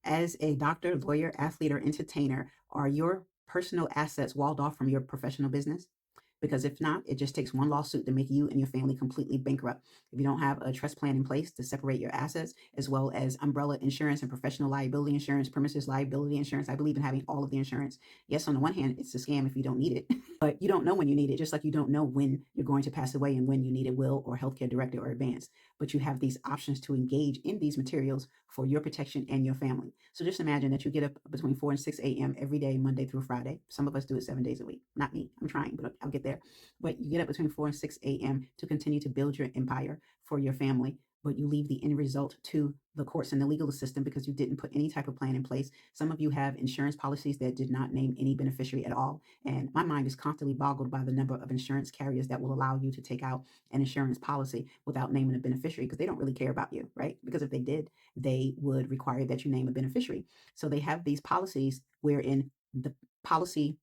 As a doctor, lawyer, athlete, or entertainer, are your personal assets walled off from your professional business? Because if not, it just takes one lawsuit to make you and your family completely bankrupt. If you don't have a trust plan in place to separate your assets, as well as umbrella insurance and professional liability insurance, premises liability insurance, I believe in having all of the insurance. Yes, on the one hand, it's a scam if you don't need it, but you don't know when you need it, just like you don't know when you're going to pass away and when you need a will or healthcare directive or advance. But you have these options to engage in these materials for your protection and your family. So just imagine that you get up between 4 and 6 a.m. every day, Monday through Friday. Some of us do it 7 days a week. Not me. I'm trying, but I'll get there. But you get up between 4 and 6 a.m. to continue to build your empire for your family. But you leave the end result to the courts and the legal system because you didn't put any type of plan in place. Some of you have insurance policies that did not name any beneficiary at all. And my mind is constantly boggled by the number of insurance carriers that will allow you to take out an insurance policy without naming a beneficiary because they don't really care about you, right? Because if they did, they would require that you name a beneficiary. So they have these policies wherein the policy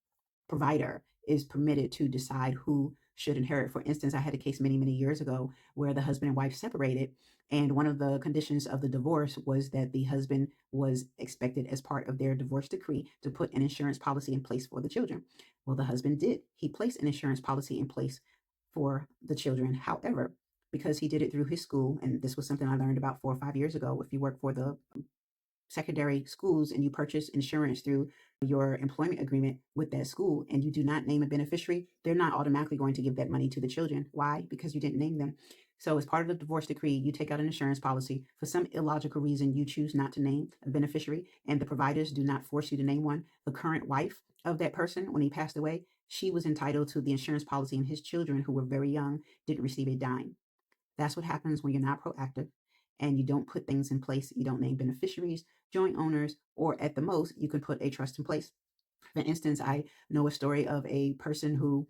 provider is permitted to decide who should inherit. For instance, I had a case many, many years ago where the husband and wife separated, and one of the conditions of the divorce was that the husband was expected, as part of their divorce decree, to put an insurance policy in place for the children. Well, the husband did. He placed an insurance policy in place for the children. However, because he did it through his school, and this was something I learned about 4 or 5 years ago, if you work for the secondary schools and you purchase insurance through your employment agreement with that school and you do not name a beneficiary, they're not automatically going to give that money to the children. Why? Because you didn't name them. So, as part of the divorce decree, you take out an insurance policy. For some illogical reason, you choose not to name a beneficiary, and the providers do not force you to name one. The current wife of that person, when he passed away, she was entitled to the insurance policy, and his children, who were very young, didn't receive a dime. That's what happens when you're not proactive and you don't put things in place. You don't name beneficiaries, joint owners, or at the most, you can put a trust in place. For instance, I know a story of a person who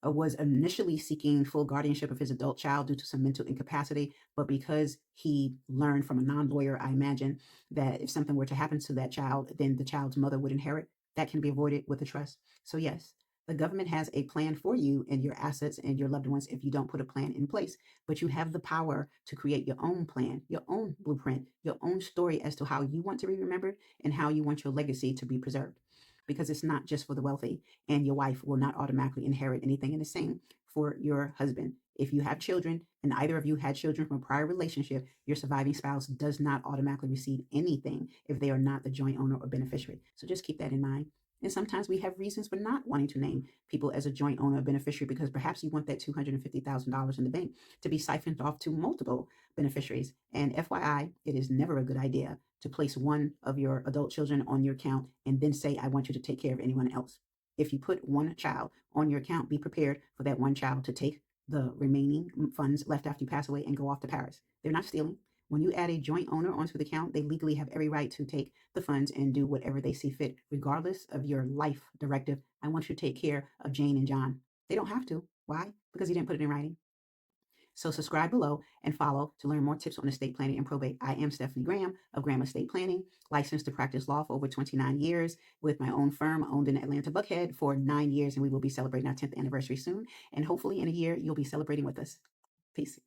was initially seeking full guardianship of his adult child due to some mental incapacity, but because he learned from a non lawyer, I imagine, that if something were to happen to that child, then the child's mother would inherit. That can be avoided with a trust. So, yes, the government has a plan for you and your assets and your loved ones if you don't put a plan in place. But you have the power to create your own plan, your own blueprint, your own story as to how you want to be remembered and how you want your legacy to be preserved. Because it's not just for the wealthy, and your wife will not automatically inherit anything. And the same for your husband. If you have children and either of you had children from a prior relationship, your surviving spouse does not automatically receive anything if they are not the joint owner or beneficiary. So just keep that in mind. And sometimes we have reasons for not wanting to name people as a joint owner or beneficiary because perhaps you want that $250,000 in the bank to be siphoned off to multiple beneficiaries. And FYI, it is never a good idea to place one of your adult children on your account and then say, I want you to take care of anyone else. If you put one child on your account, be prepared for that one child to take the remaining funds left after you pass away and go off to Paris. They're not stealing. When you add a joint owner onto the account, they legally have every right to take the funds and do whatever they see fit, regardless of your life directive. I want you to take care of Jane and John. They don't have to. Why? Because you didn't put it in writing. So subscribe below and follow to learn more tips on estate planning and probate. I am Stephanie Graham of Graham Estate Planning, licensed to practice law for over 29 years with my own firm owned in Atlanta, Buckhead for 9 years, and we will be celebrating our 10th anniversary soon. And hopefully in a year, you'll be celebrating with us. Peace.